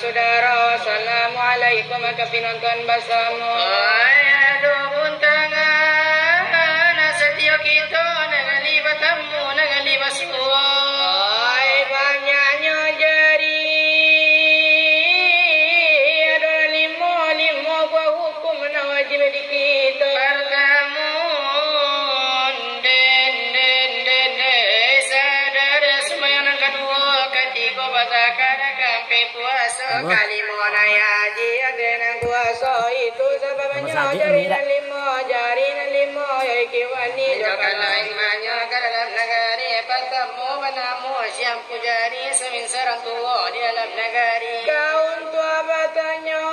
saudara. Assalamualaikum maka pinonton bersama. Aduh buntangan setia kita nangali bertemu nangali bersua. Banyaknya jari ada lima buah hukum wajib di kita. Bertemu sadar sembahyang kedua ketiga bazakan kampe puasa Kali monaya haji ada kuasa itu sebabnya jari dan lima ya kiwani kalau imannya ke dalam negari bertemu benamu siang pujari semin serang tua di dalam negari kaum tua batanya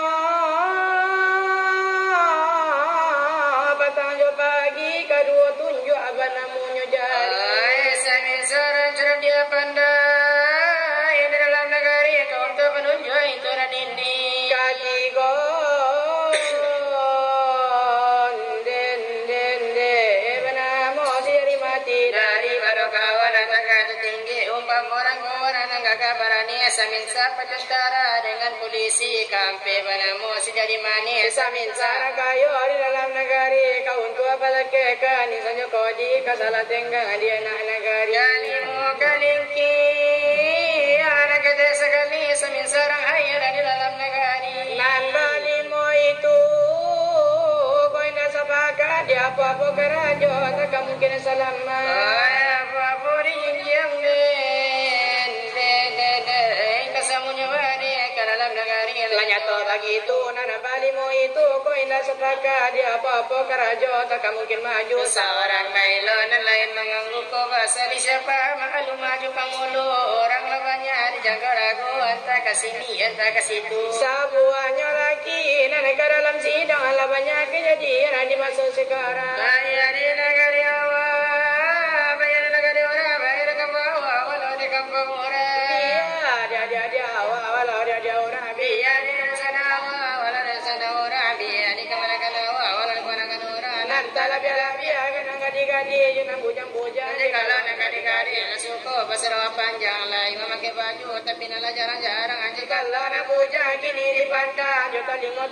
pagi kedua tunjuk apa namanya jari semin serang cerah dia pandai di dalam negari kaum tua penunjuk itu radini katigo kabarani saminsa pacustara dengan polisi kampe banamu sejadi manis saminsa kayo di dalam negari kau untuk apa lagi kan isanyo kodi kasala tenggang di anak negari kalimu kalingki anak gede sekali saminsa orang hayar di dalam negari nan balimo itu kau indah sepakat di apa-apa kerajo tak mungkin selamat apa-apa rinjang Lanyato begitu nana balimo itu kau indah sepakat dia apa-apa kerajo tak mungkin maju seorang mailon lain mengganggu kau basali siapa maklum maju pangulu orang lawannya dijaga ragu entah ke sini entah ke situ sabuahnya lagi nana ke dalam sidang ala banyak kejadian di masa sekarang bayar di negara awal bayar di negara orang bayar di kampung awal walau di kampung orang dia walau dia orang biar di sana awal walau di sana orang biar di kemana-mana awal walau di mana-mana orang nantala biar kan gadi-gadi junang bujang-bujang jadi kalau nak gadi-gadi suka berserah panjang lah imam pakai baju tapi nala jarang-jarang aja kalau nak bujang kini dipandang jo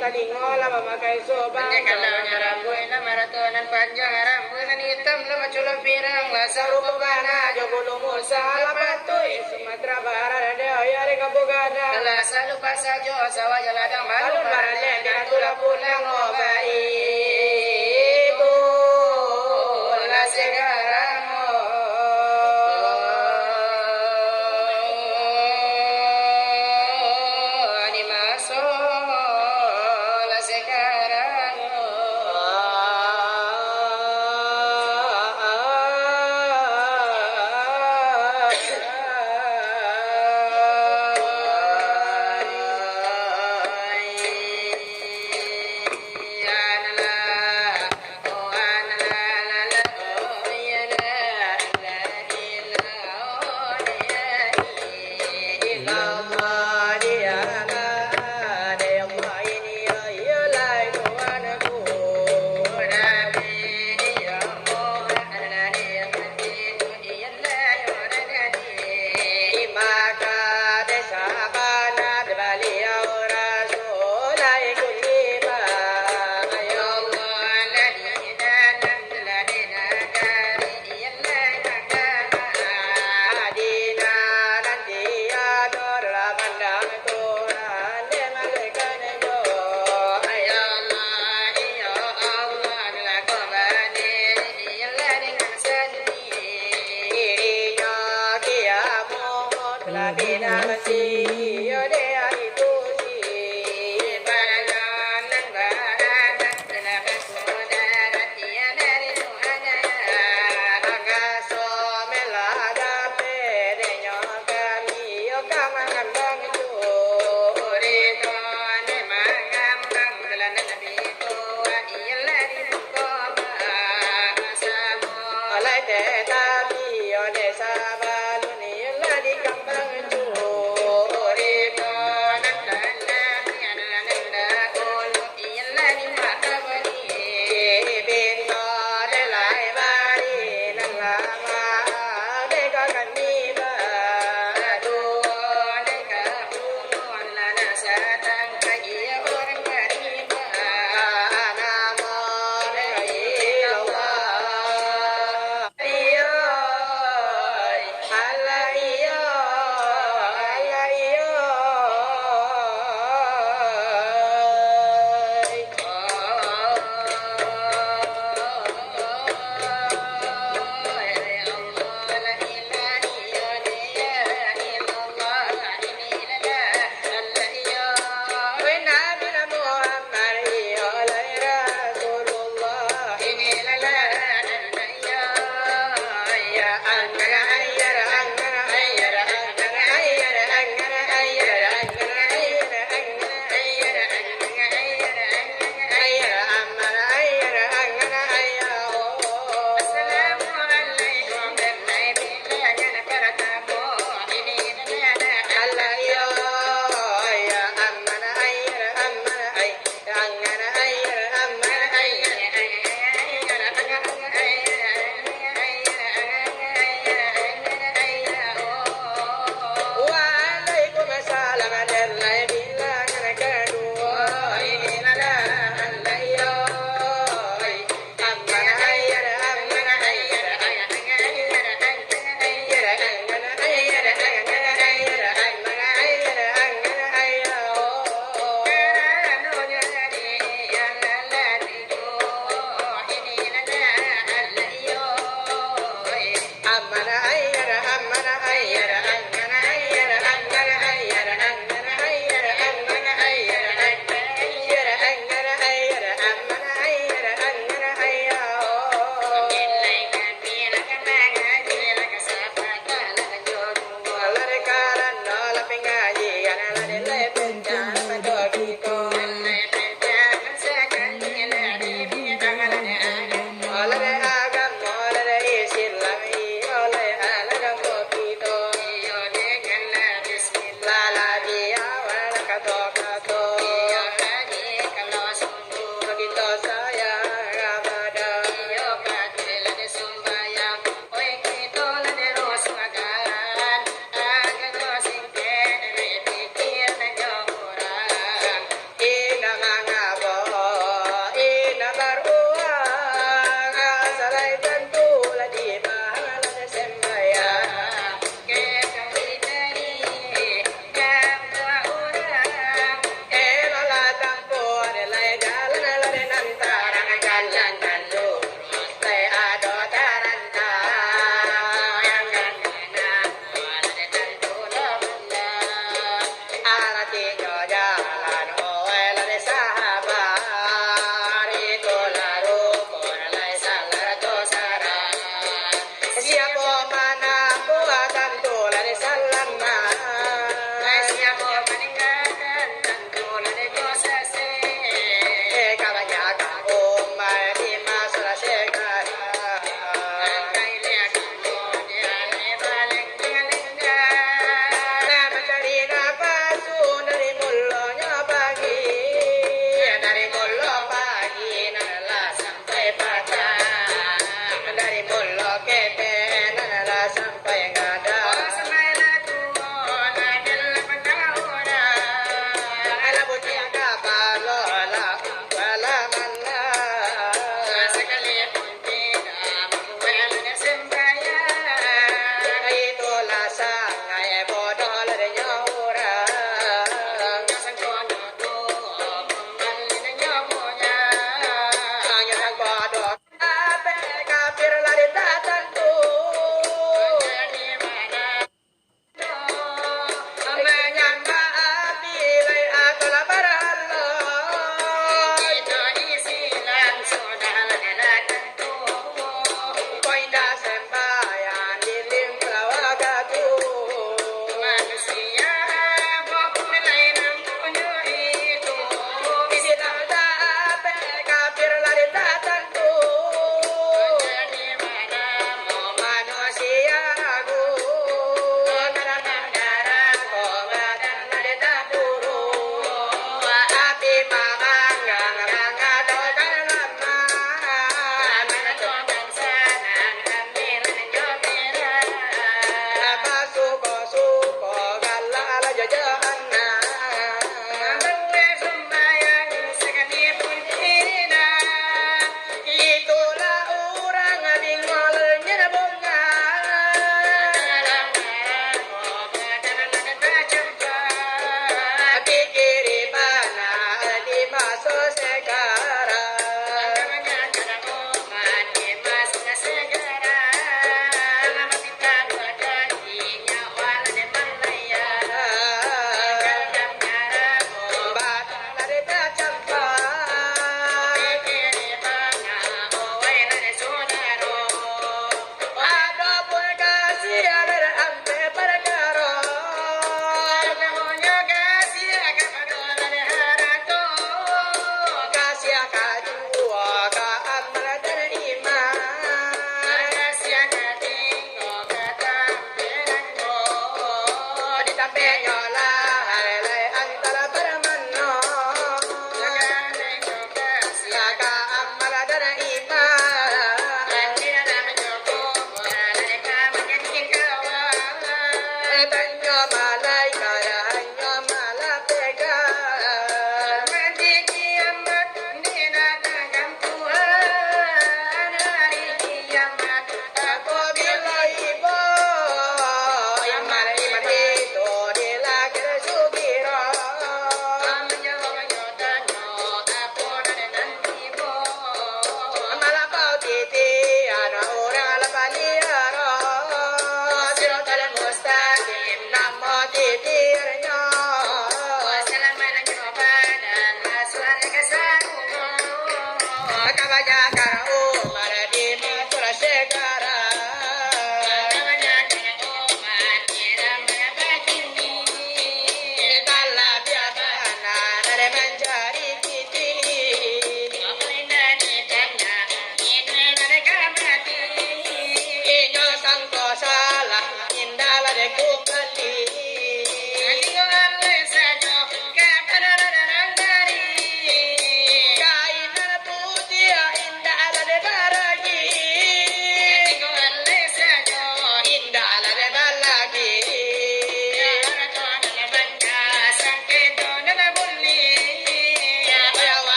talingo lama pakai soban jadi kalau rambut nak maratonan panjang rambut hitam lama culam pirang lah sarupa bana jo bulu musa lapatui Sumatera Barat ada ayari kabugada kalau selalu pasajo sawah jaladang baru barale di tula pulang obai sekarang di masalah sekarang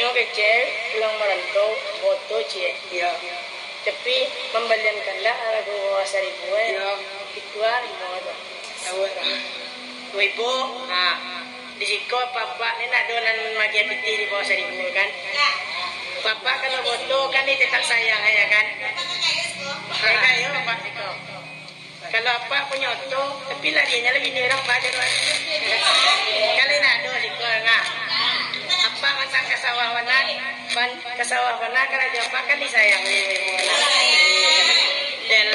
mau kecil pulang merantau foto cie Ya. tapi membalikan lah aku bawa 1.000 Ya. itu mau tu Tahu lah. ibu di situ papa ni nak dolan magi piti di bawah 1.000 kan papa kalau foto kan dia tetap sayang ya kan ya kayo pak Siko kalau apa punya foto tapi larinya lebih nyerang pak Siko kali nak do Siko ngah apa matang kasawawanan kasawawanan kan aja apa kan disayang dan